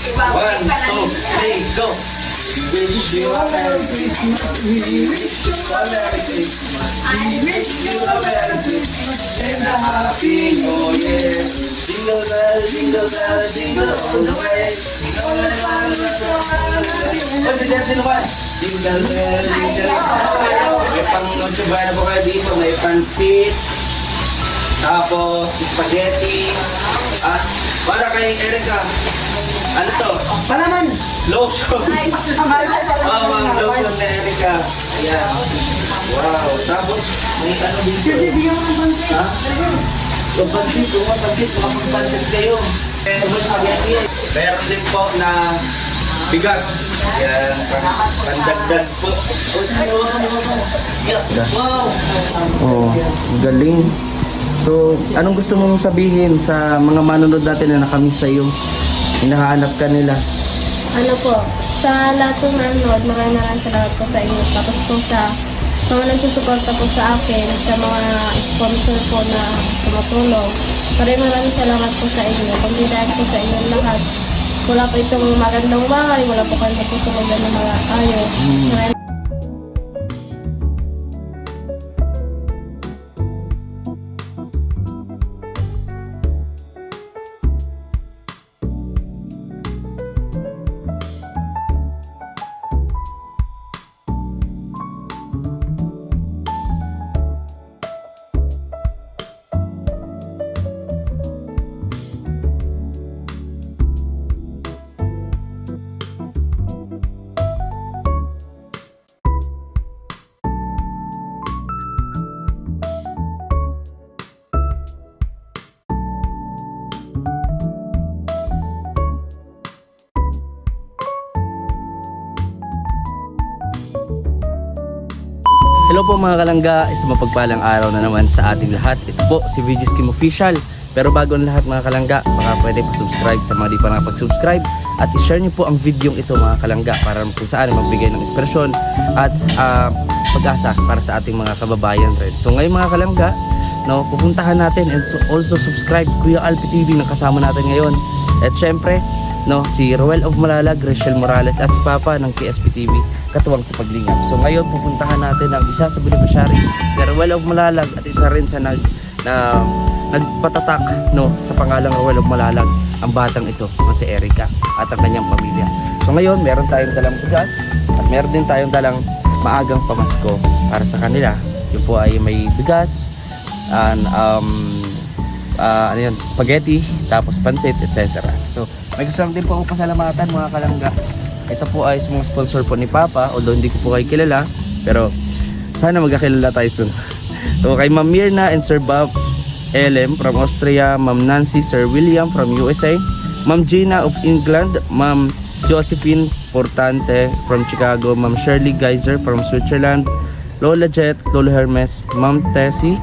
1, 2, 3, go! We wish you a Merry Christmas. We wish you a Merry Christmas. We wish you a Merry Christmas and a Happy New Year. Jingle bell, jingle bell, jingle all the way. Jingle bell, oh, si Jensen naman. Jingle bell, jingle bell. May pang-noche buena po kayo dito. May pansit. Tapos, spaghetti. At para kay Erica. Ano to? Palaman! Lotion. Oh, mga lotion na Erica. Ayan. Wow. Tapos, may ano dito. Bigyan mo ng pansit. Ha? Yung pansit, mga pansit kayo. May spaghetti. Meron din po na bigas. Ayan. Pandagdag po. Wow. Oh, galing. So, anong gusto mong sabihin sa mga manonood natin na nakamiss sa iyo? Hinahanap ka nila. Ano po, sa lahat ng nanonood, maraming salamat po sa inyo. Tapos po sa mga nagsusuporta po sa akin, sa mga sponsor po na tumutulong. Maraming salamat po sa inyo. Kundi dahil po sa inyo lahat. Wala po itong magandang bahay, wala po kayo po sa magandang mga ayos. Hello po mga kalangga, isang mapagpalang araw na naman sa ating lahat. Ito po si VG's Kim Official. Pero bago ang lahat mga kalangga, baka pwede pa-subscribe sa mga di pa nakapag-subscribe. At i-share niyo po ang video ito mga kalangga para kung saan magbigay ng inspirasyon at pag-asa para sa ating mga kababayan rin. So ngayon mga kalangga, no, pupuntahan natin and also subscribe Kuya Alpi TV na kasama natin ngayon. At syempre, no, si Roel of Malalag, Rachel Morales at si Papa ng PSP TV katuwang sa paglingap. So ngayon pupuntahan natin ang isa sa beneficiary ni Roel of Malalag at isa rin sa nagpatatak, no, sa pangalang Roel of Malalag, ang batang ito na si Erica at ang kanyang pamilya. So ngayon meron tayong dalang bigas at meron din tayong dalang maagang pamasko para sa kanila. Yun po ay may bigas and ano yun, spaghetti, tapos pansit, etc. So may gusto lang din po ako pasalamatan mga kalangga. Ito po ay mga sponsor po ni Papa, although hindi ko po kayo kilala, pero sana magkakilala tayo soon. So kay Ma'am Mirna and Sir Bob LM from Austria, Ma'am Nancy, Sir William from USA, Ma'am Gina of England, Ma'am Josephine Portante from Chicago, Ma'am Shirley Geyser from Switzerland, Lola Jet, Lola Hermes, Ma'am Tessie,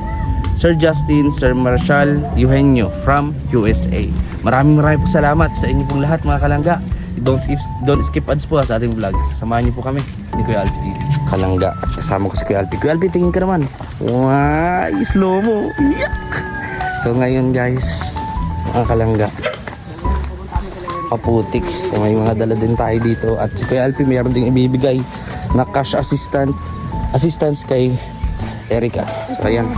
Sir Justin, Sir Marshall Eugenio from USA. Maraming po salamat sa inyo pong lahat mga kalangga. Don't skip ads po sa ating vlog. Samahan niyo po kami ni Kuya Alpi TV. Kalangga, kasama ko si Kuya Alpi. Kuya Alpi, tingin ka naman. Wow, slow mo. Yak! So ngayon guys, mga kalangga, paputik. So may mga dala din tayo dito. At si Kuya Alpi mayroon ding ibibigay na cash assistance kay Erica. So ayan.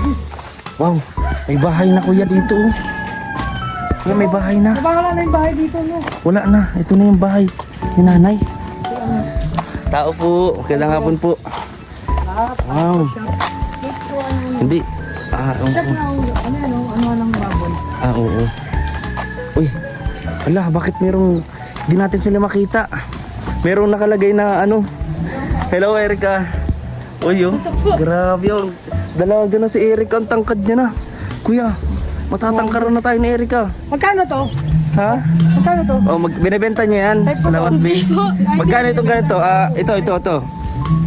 Wow, may bahay na kuya dito. Kuya, may bahay na. Wala na yung bahay dito, no? Wala na, ito na yung bahay ni nanay. Tao po, magandang hapon po. Wow. Hindi. Ano baboy? Oo. Uy, ala, bakit merong, di natin sila makita. Merong nakalagay na ano. Hello Erica. Uy, oh. Grabe yun. Dalaga na si Erica, ang tangkad niya na. Kuya, matatangkaran na tayo ni Erica. Magkano to? Ha? Magkano to? Oh, binibenta niya yan. Salamat, babe. Magkano itong ganito? Ito.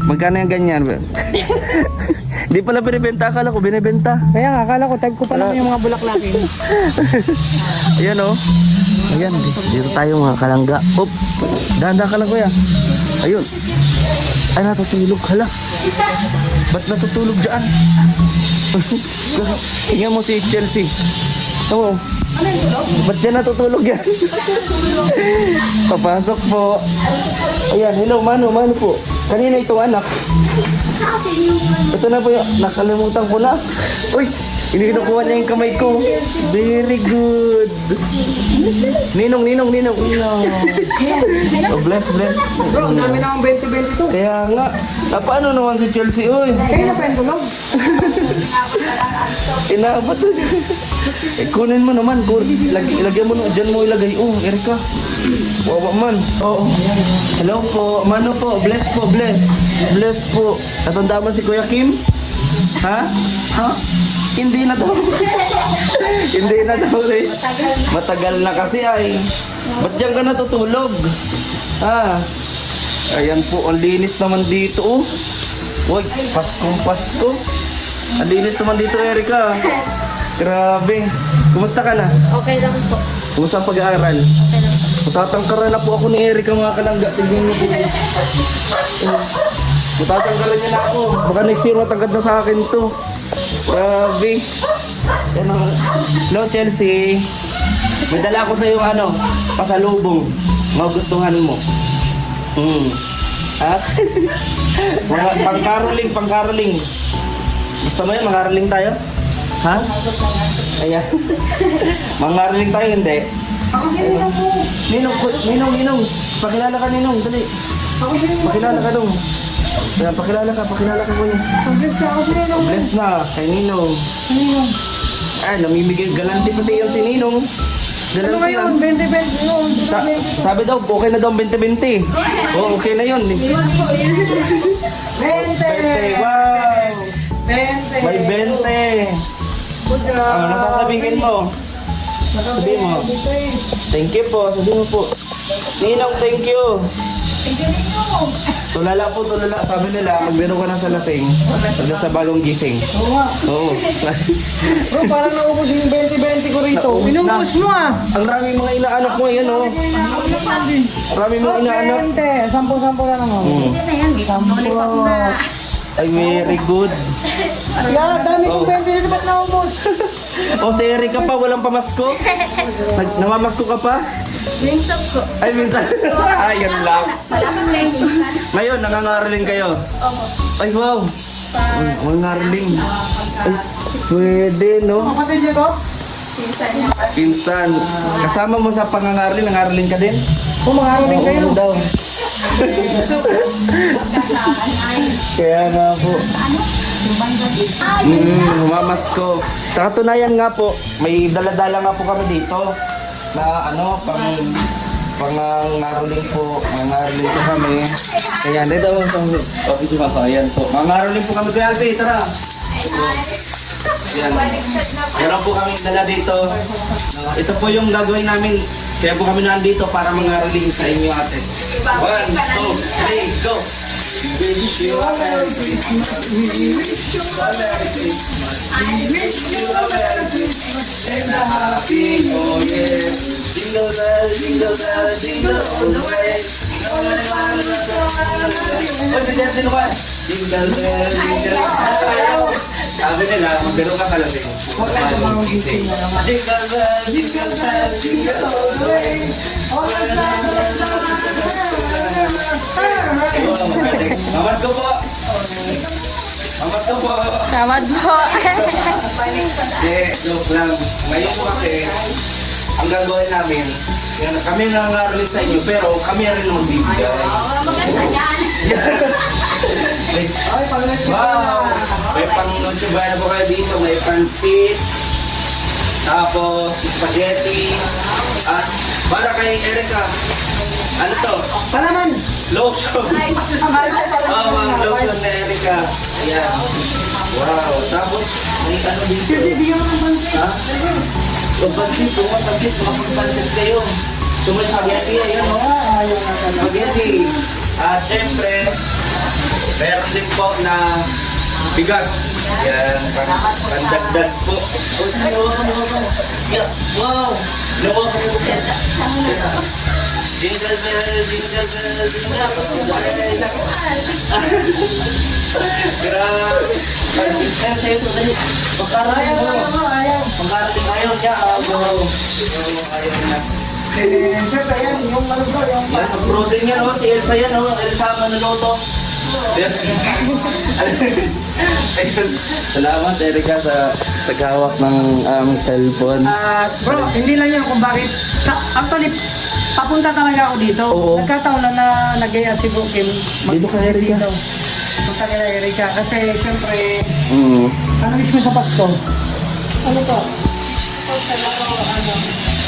Magkano yung ganyan? Di pala binibenta, akala ko binibenta. Kaya nga, akala ko, tag ko pa lang yung mga bulaklakin. Ayan oh. Ayan, dito tayo mga kalangga. Op, dahan-dahan ka lang kuya. Ayun. Ay, natutulog. Hala. Ba't natutulog dyan? Tingnan mo si Chelsea. Oo. Ba't dyan natutulog yan? Papasok po. Ayan, hello, Mano po. Kanina itong anak. Ito na po yung, nakalimutan ko na. Uy, inikinukuha niya yung kamay ko. Very good. Ninong. Oh, bless. Bro, ang dami na ang 2022. Kaya nga. Paano naman si Chelsea, uy? Kayo na pa yung tulog? Inaabot na dyan. Kunin mo naman. Lagyan mo na. Diyan mo ilagay. Oh, Erika. Wawa man. Oo. Hello po. Mano po. Bless po. Bless po. Natanda mo si Kuya Kim? Ha? Hindi na daw. Hindi na daw eh. Matagal na kasi ay. Ba't diyan ka natutulog? Ha? Ayan po. Ang linis naman dito oh. Uy, Pasko. Ang linis naman dito, Erika. Grabe. Kumusta ka na? Okay lang po. Kumusta ang pag-aaral? Okay lang po. Matatangkaran na po ako ni Erika mga kalangga. Tingnan niyo po. Matatangkaran niya na ako. Baka next year matangkad na sa akin to. Grabe. Yan ang... Hello, Chelsea. May dala ko sa iyo pasalubong. Magustuhan mo. Ha? Mga pangkaroling. Gusto mo yun? Mangaroling tayo? Ha? Ayan. Mangaroling tayo, hindi? Ako sino po? Ninong. Pakilala ka, Ninong. Dali. Ako sino po? Pakilala ka dong. Ayan, pakilala ka ko yun. Ang bless ka, ako sino? Bless na, kay Ninong. Sino? Ay, namimigay galanti pati yun si Ninong. Ano Galanti ngayon? lang. 2020 yun. Sabi daw, okay na daw 2020. Oo, okay na yun. 20! 20, wow! 20! May 20. Ano nasasabihin mo? Sabihin mo. Thank you po, sabihin mo po. Ninong, thank you. Tulala. Sabi nila, magbiro ka na sa lasing. Pag nasa bagong gising. Oo nga. Oo. Bro, parang naubos yung 2020 ko rito. Naubos na. Inubos mo ah! Ang raming mga inaanak mo, yan oh. Maraming mga inaanak. 20! 10 na naman. Sampo. Ay, very good. Yan, dami kong 20 dito, ba't naubos? O, si Erika pa, walang pamasko? Namamasko ka pa? Minsan po. Ay, minsan. Ayun lang. Wala kang minsan. Ngayon, nangangaroling kayo? Ay, wow. Mangaroling. Ay, pwede, no? Kapatid niyo to? Minsan niya. Pinsan. Kasama mo sa pangangaroling, nangaroling ka din? Kung makakaroling kayo. Oo daw. Kaya nga po. Humamasko. Sa katunayan nga po, may daladala nga po kami dito na pangangaroling po. Mangaroling po kami. Kaya dito ayan po. Mangaroling po kami. Kuya Alpi, tara. Yan. Meron po kaming dala dito. Ito po yung gagawin namin. Kaya po kami nandito para mangaroling sa inyo ate. 1, 2, 3, go! We wish you a Merry Christmas. We wish you a Merry Christmas. We wish you a Merry Christmas and a Happy New Year. Jingle bell, jingle all the way. Oh, si Jensen naman. Jingle bell, jingle all the way. Sabi nila, magbiro ka pala rin. Jingle bell, jingle all the way. Mamas ko po. Tawad po. Joke lang. Ngayon po kasi, ang gagawin namin, kami nangangaroling sa inyo, pero kami rin naman bibigay. Wow! May pang-noche buena po kayo dito. May pansit, tapos spaghetti, at para kay Erika, ano to? Palaman! Lotion! Ang lotion na Erika. Ayan. Wow! Tapos, may ano dito. Kasi bigyan mo ng pansit. Ha? Pansit, makapagpansit kayo. May spaghetti, ayan o. Spaghetti. At syempre, meron din po na bigas. Yan, pandagdag po. Wow! Jingle bell, jingle bell, jingle bell. Grabe. Ay, sa'yo ito, dali. Pagkarating mo. Pagkarating ayaw niya. Ayaw niya. Siyempre, yan, yung ano ko, yung... Yan, pag-protein yan, oh. Si Elsa yan, oh. Elsa Manaloto. Ayun. Salamat, Erica, sa paghawak ng aming cellphone. At bro, hindi lang yun kung bakit. Actually, papunta talaga ako dito. Oo. Nagkataon lang na nag-aya si Bro Kim. Dito ka, Erica. Dito. Punta kay Erica. Kasi siyempre, Mm. ano mismo sa Pasko? Ano po?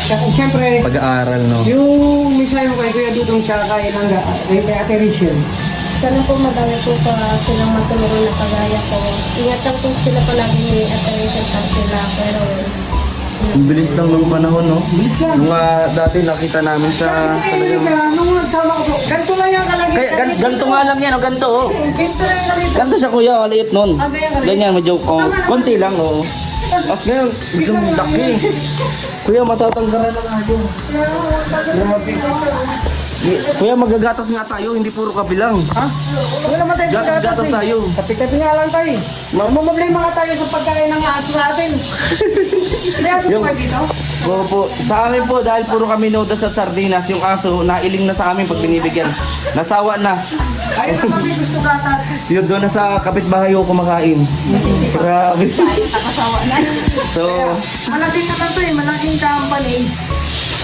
Kasi siyempre, Pag-aaral, no? yung misa yung kay Kuya Dudong siya kay Nangga, kay Ate Rachel. Sana po madami po pa silang matulungan na kagaya ko. Ingatan po sila palagi ni Ate Rachel at sila pero Ang bilis lang ng panahon, no? Bilis lang. Nung dati nakita namin sa talagang... Nung nagsama ko, ganito lang yung kalagay. Kaya ganito nga lang yan, oh, ganito, oh. Ganito lang yung kalagay. Ganito siya, kuya, maliit nun. ganyan. Ganyan, medyo, oh, konti lang, oh. Tapos ngayon, biglang laki. Kuya, matatanggalan na nga yun. Grabe. Kuya, magagatas nga tayo, hindi puro kabilang. Ha? Wala naman tayo Gatas-gatas tayo. Kapi-kapi nga lang tayo. Mamamblema nga tayo sa pagkain ng aso natin. May aso Yung- pa dito? Opo, sa amin po, dahil puro kami noodles at sardinas, yung aso, nailing na sa amin pag binibigyan. Nasawa na. Ayun na kami gusto gatas. Yun, doon na sa kapitbahay ko kumakain. Grabe. nakasawa na. So, Malaking katato eh, malaking company.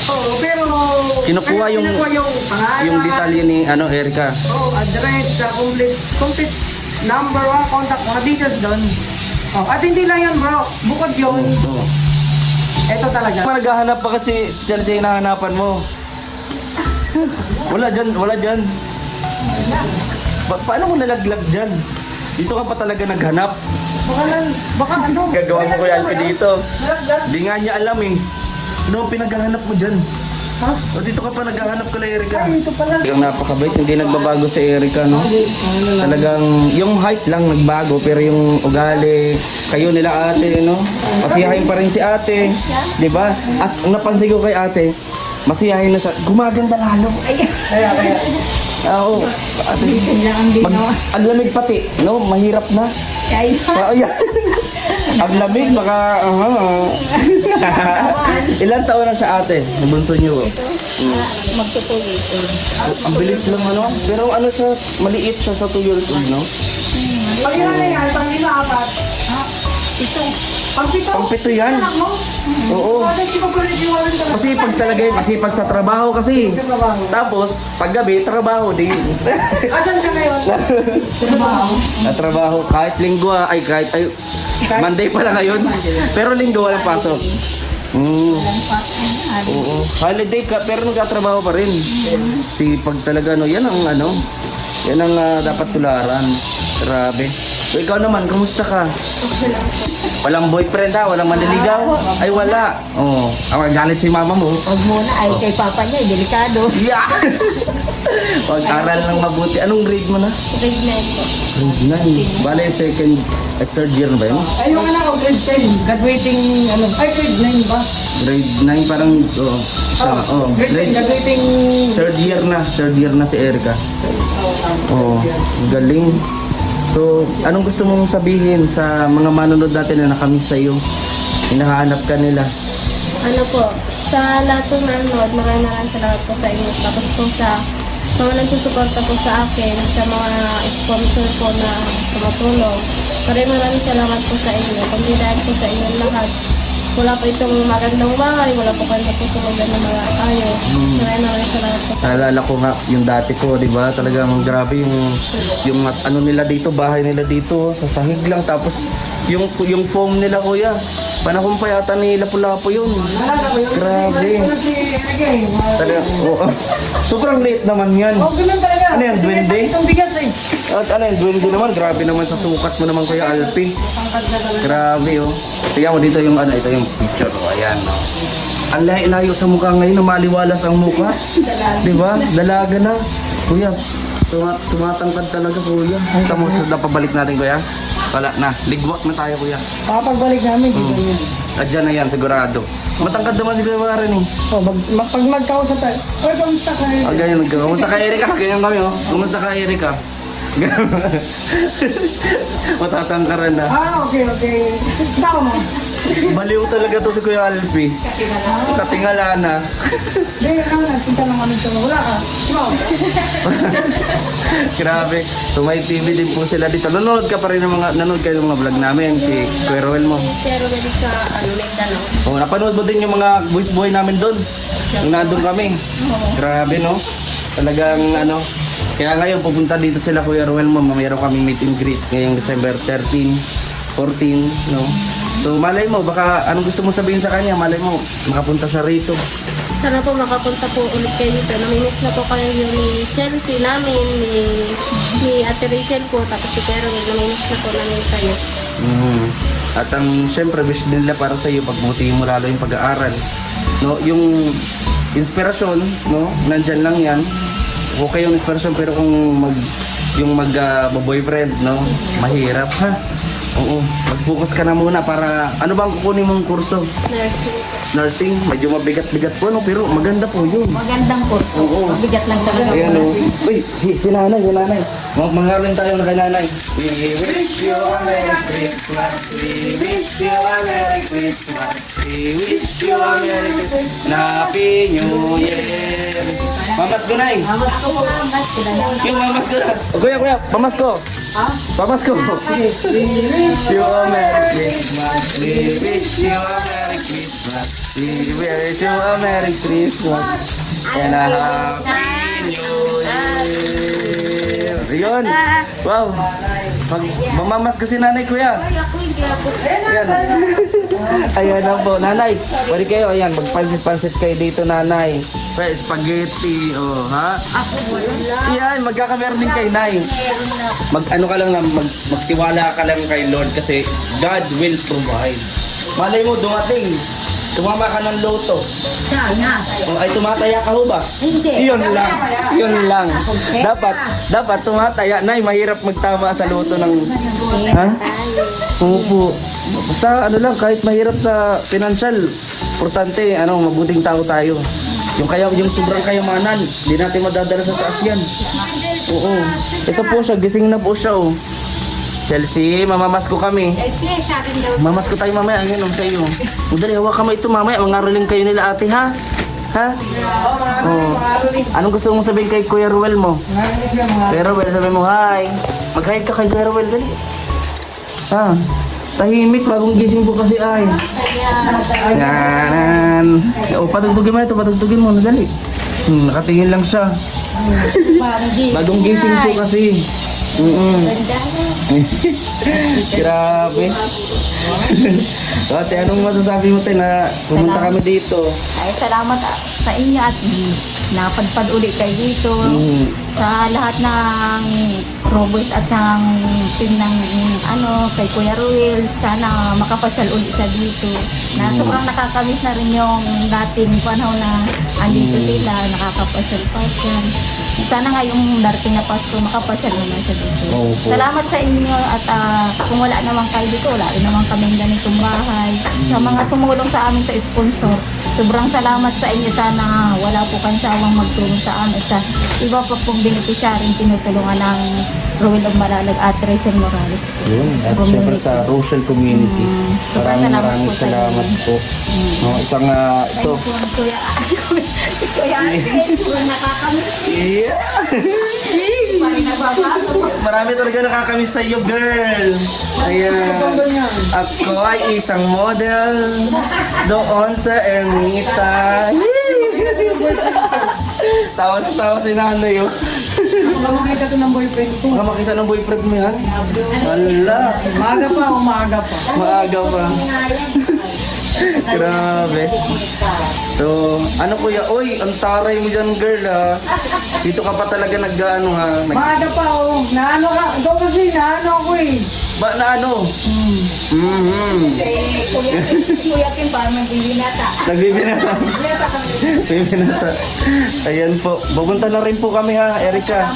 Oo, pero... Kinukuha yung- pangalan. yung detalye ni Erica. Oo, address, complete number, contact, mga details doon. Oh, at hindi lang yan bro, bukod yun, Oo. ito talaga. Naghahanap pa kasi Chelsea yung nahanapan mo. Wala dyan, wala dyan. Paano mo nalaglag dyan? Dito ka pa talaga naghanap. Baka ano? Gagawa mo ko yan dito. Nalaglag? Di nga niya alam eh. Ano ang pinaghahanap mo dyan? Ha? O dito ka pa naghahanap ka na Erica. Ay, ito pala. Talagang napakabait, hindi nagbabago si Erica, no? Talagang yung height lang nagbago, pero yung ugali, kayo nila ate, no? Masiyahin pa rin si ate, di ba? At ang napansin ko kay ate, masiyahin na siya. Gumaganda lalo. Kaya. Oo, ate. Ang lamig pati, no? Mahirap na. Oo, yeah. Ang lamig, baka... Ilan taon na siya ate? Nabunso niyo. Magtutuloy ito. Ang bilis lang ano. Pero ano siya, maliit siya sa 2 years old, no? Pag ilan na yan, pag ilan apat. Ha? Ito. Pag pito. Pang pito yan. Anak mo? Oo. Bakit si Papalit yung walang talaga? Masipag talaga yun, masipag sa trabaho kasi. Sa trabaho. Tapos, paggabi, trabaho din. Asan siya ngayon? Sa trabaho. Na trabaho, kahit linggo, ay, Monday pala ngayon. Pero linggo walang pasok. Oo. Holiday ka, pero nagtatrabaho pa rin. Sipag talaga, no? Yan ang dapat tularan. Grabe. So, ikaw naman, kumusta ka? Walang boyfriend ha? Walang manliligaw? Ay, wala. Oo. Galit si mama mo. Huwag muna, ay kay papa niya, delikado. Yeah! Pag-aral ng mabuti. Anong grade mo na? Grade 9 po. Grade 9. Bale, second at third year na ba yun? Ay, yung anak ko, grade 10. Graduating, ano, ay, grade 9 ba? Grade 9 parang, oo. Grade 10, graduating. Third year na si Erica. Oo, galing. So, anong gusto mong sabihin sa mga manonood natin na nakamiss sa iyo? Hinahanap ka nila. Ano po, sa lahat ng nanonood, maraming salamat po sa inyo. Tapos po sa mga nagsusuporta po sa akin, sa mga sponsor po na tumutulong. Maraming salamat po sa inyo. Kundi dahil po sa inyo lahat, wala po itong magandang bahay, wala po kayo po sa magandang mga ayos. Maraming salamat po. Naalala ko nga yung dati ko, di ba? Talagang grabe yung ano nila dito, bahay nila dito, sa sahig lang. Tapos yung foam nila, kuya. Panahon pa yata ni Lapu-Lapu yun. Grabe. Talaga, oo. Sobrang late naman yan. Oh, ganun talaga. Ano yan, Kasi may duwende? pakitong bigas eh. At ano yung duwende naman, grabe naman sa sukat mo naman Kuya Alpi. Grabe oh. Tingnan mo dito yung ito yung picture oh. Ayan oh. Ang layo sa mukha ngayon, na maliwalas ang mukha. Di ba? Dalaga na. Kuya, tumatangkad talaga kuya. Tamo sa napabalik natin kuya. Wala na. Ligwak na tayo kuya. Papagbalik namin, dito yun. Adyan na yan sigurado. Matangkad naman si Kuya Warren eh. Oh, pag magkausap tayo. Oy, kamusta ka? Ah, ganyan. Kumusta ka, Erika? Ganyan kami, oh. Kumusta ka, Erika? Matatangkaran na. Okay. Tao mo. Baliw talaga to si Kuya Alpi. Katingala na. Hindi, nagpunta lang kami sa wala ka. Grabe. So may TV din po sila dito. Nanonood ka pa rin nanonood kayo ng mga vlog namin. Si Kuya Roel mo. Pero dito sa Mindanao. Oh, napanood mo din yung mga voice boy namin doon. Nung nandun kami. Grabe, no? Talagang ano. Kaya ngayon pupunta dito sila Kuya Roel mo. Mayroon kami meet and greet ngayong December 13, 14, no? So malay mo, baka anong gusto mo sabihin sa kanya? Malay mo, makapunta siya rito. Sana po makapunta po ulit kayo dito. Namimiss na po kayo ni Chelsea namin, ni Ate Rachel po, tapos si Carol. Namimiss na po namin kayo. At ang syempre wish din nila para sa iyo pagbutihin mo lalo yung pag-aaral. No, yung inspirasyon, no, nandiyan lang 'yan. Okay yung inspirasyon pero kung boyfriend, no, mahirap ha. Oo, mag-focus ka na muna para ano bang kukunin mong kurso? Nursing. Nursing, medyo mabigat-bigat po no, pero maganda po 'yun. Magandang kurso. Oo. Mabigat lang talaga. Ayan o. Uy, si nanay, si nanay. Mangaroon tayo na kay nanay. We wish you a Merry Christmas. We wish you a Merry Christmas. We wish you a Merry Christmas. Happy New Year. Mamasko na eh. Yung mamasko na. Kuya, pamasko. Ha? Pamasko. We wish you a Merry Christmas. We wish you a Merry Christmas. We wish you a Merry Christmas. And a Happy New Year. Ayun. Wow. Mamamas ko si nanay, kuya. Ayan. Ayan na po. Nanay, pwede kayo. Ayan, magpansit-pansit kayo dito, nanay. Pwede, spaghetti. Oh, ha? Ayan, magkakameron din kay nay. Ano ka lang, magtiwala ka lang kay Lord kasi God will provide. Malay mo, dumating. Tumama ka ng loto. Sana. O, ay tumataya ka ho ba? Hindi. Yun lang. Dapat tumataya. Nay, mahirap magtama sa loto ng... Ha? Opo. Basta ano lang, kahit mahirap sa financial, importante, mabuting tao tayo. Yung sobrang kayamanan, hindi natin madadala sa taas yan. Oo. Ito po siya, gising na po siya, oh. Chelsea, mamamasko kami. Mamasko tayo mamaya, ayun sa iyo. Dali, hawak ka mo ito mamaya, mangaroling kayo nila ate, ha? Ha? Oh. Anong gusto mong sabihin kay Kuya Ruel mo? Kuya Ruel, sabihin mo, hi. Mag-hi ka kay Kuya Ruel, dali. Ha? Tahimik, bagong gising po kasi ay. Yan. O, patugtugin mo ito, patugtugin mo, dali. Nakatingin lang siya. Bagong gising po kasi. Grabe. Ate, anong masasabi mo tayo na pumunta kami dito? Ay, salamat sa inyo at napadpad uli kayo dito. Sa lahat ng Robert at ng team ng kay Kuya Ruel. Sana makapasyal uli siya dito. Na sobrang nakakamiss na rin yung dating panahon na andito sila, nakakapasyal-pasyal. Sana ngayong darating na Pasko, makapasyal naman siya dito. Opo. Salamat sa inyo at kung wala naman kayo dito, wala rin naman kaming ganitong bahay. Sa mga tumulong sa amin sa sponsor, sobrang salamat sa inyo. Sana wala po kang sawang magtulong sa amin. At sa iba pa pong beneficiaryong tinutulungan ng Ruel of Malalag at Rachel Morales. Yun, at syempre sa Rochelle Community. Maraming salamat po. No, isang ito. Kuya Alfred, nakakamiss. Yeah. Marami talaga nakakamiss sa iyo, girl. Ayan. Ako ay isang model doon sa Ermita. Tawa na tawa si nanay yun. Makita ko ng boyfriend ko. Baka makita ng boyfriend mo yan? Wala. Maaga pa. Maaga pa. Grabe. So, ano kuya? Uy, ang taray mo dyan, girl, ha? Dito ka pa talaga ha? Maaga pa, oh. Naano ka? Ikaw kasi, naano ako eh. Ba na ano? Kuya Kim, parang magbibinata. Nagbibinata. Nagbibinata. Ayan po. Pupunta na rin po kami ha, Erica.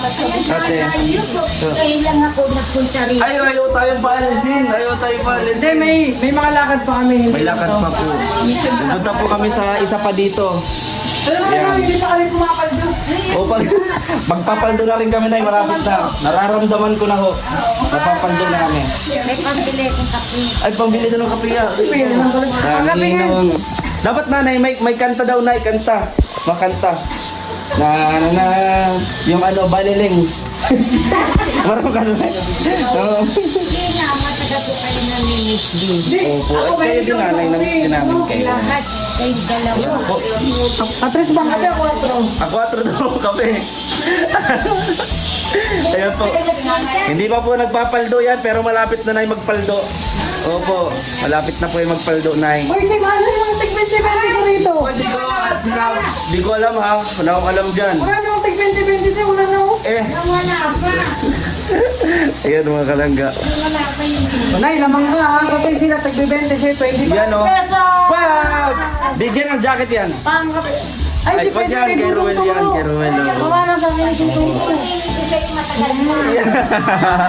Ate. Kaya lang ako nagpunta rin. Ay, ayaw tayong paalisin. Ayaw tayong Hindi, paalisin. may mga lakad pa kami. May lakad pa po. Pupunta po kami sa isa pa dito. Alam mo naman, hindi pa kami pumapaldo. O pag magpapaldo na rin kami na, malapit na. Nararamdaman ko na ho. Napapaldo na kami. May pambili kong kape. Ay, pambili na ng kape ya. Ang kape nga. Dapat nanay, may kanta daw na, kanta. Makanta. Na, yung ano, baliling. Marami ka na. Hindi na, mataga po kayo namimiss din. Opo, at kayo din nanay, namiss din namin kayo. Lahat kayo dalawa. Atres bang kape ako, atro? Ako atro daw kape. Ayan po. Hindi pa po nagpapaldo yan, pero malapit na na magpaldo. Opo, malapit na po yung magpaldo, nay. Uy, di ba? Ano yung tig-20-20 ko rito? Di ko alam ha, wala akong alam dyan. Wala yung tig-20-20 wala na ako. Eh, Wala pa. ayan mga kalangga. Wala pa yun. Nay, lamang ka ha. Kapag sila tig-20, siya 20 Yan o. peso. Wow! Bigyan ng jacket yan. Pang kape. Ay, pag yan, kay Ruel yan, kay Ruel. oh. Bawa na sa akin yung tungkol. Ito kayo matagal na.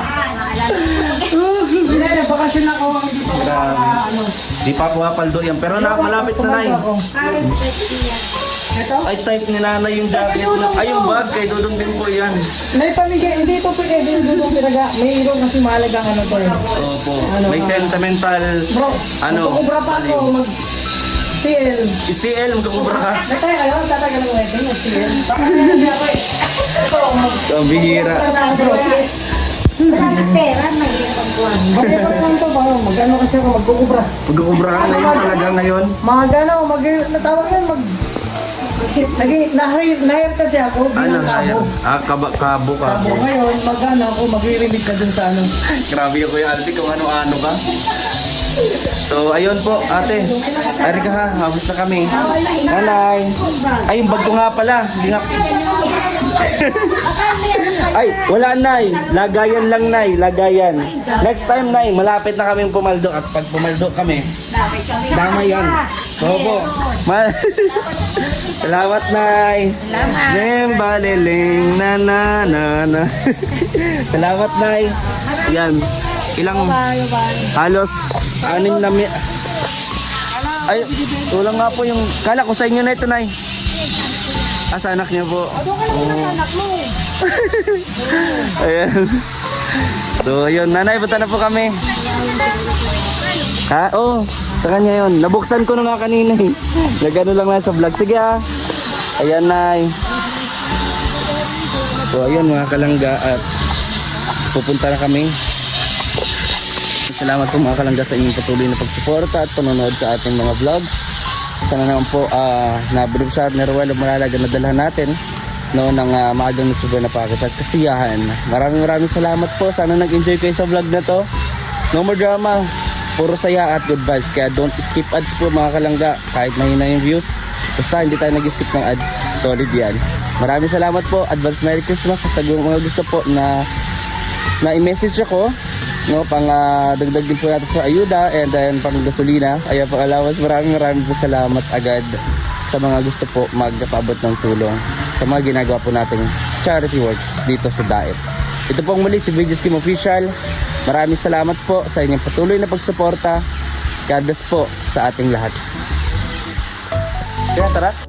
Hindi, bakasyon ako. Hindi pa ako Grabe. ano. Di pa pumapaldo yan, pero malapit na na yun. Ito? Ay, type ni nanay yung jacket. Ay, yung bag, kay Dudong din po yan. May pamigay, hindi ito pwede yung pinaga. May iro kasi mahalagang ano to. Opo. May sentimental, Bro, ano, magkukubra pa ako mag CL. STL, magkakubra ka. Natay kayo, tatagal ng wedding mag CL. Baka hindi ako eh. Ito, Ang bihira. Wala na pera, may ibang buwan. Balik ko lang ito, mag-ano kasi ako, magkukubra. Magkakubra ka ngayon talaga ngayon. Mag-ano, natawag yan, nahire kasi ako, Ano bilang na kabo. yan? Ah, kabo. Kabo ngayon, mag-ano ako, mag-remit ka dun sa ano. Grabe yung Kuya Aldi kung ano-ano ka. So, ayun po, ate. Erika ha, habis na kami. Nanay. Ay, yung bag ko nga pala. Hindi nga. Ay, wala nay. Lagayan lang nay, lagayan. Next time nay, malapit na kaming pumaldo. At pag pumaldo kami, tama yan. Opo. Salamat nay. Zemba liling na na na na. Salamat nay. Yan. Ilang halos 6 na ay, tulang nga po yung kala ko sa inyo na ito nay. Sa anak niyo po. Ayan. So, ayun. Nanay, punta na po kami. Ha? Oo. Sa kanya yun. Nabuksan ko na nga kanina eh. Nagano lang na sa vlog. Sige ha. Ayan, nay. So, ayun mga kalangga. At pupunta na kami. Salamat po mga kalangga sa inyong patuloy na pagsuporta at panonood sa ating mga vlogs. Sana naman po na-beneficiar ni Ruel o Malalaga na dalhan natin noon ng maagang nagsubo na pakit at kasiyahan. Maraming salamat po. Sana nag-enjoy kayo sa vlog na to. No more drama. Puro saya at good vibes. Kaya don't skip ads po mga kalangga. Kahit mahina yung views. Basta hindi tayo nag-skip ng ads. Solid yan. Maraming salamat po. Advance Merry Christmas. Sa mga gusto po na i-message ako. No, pang dagdag din po natin sa ayuda and then pang gasolina. Ayan, pang allowance. Maraming po salamat agad sa mga gusto po magpaabot ng tulong sa mga ginagawa po nating charity works dito sa Daet. Ito pong muli si VJ's Kim Official. Maraming salamat po sa inyong patuloy na pagsuporta. God bless po sa ating lahat. Kaya tara.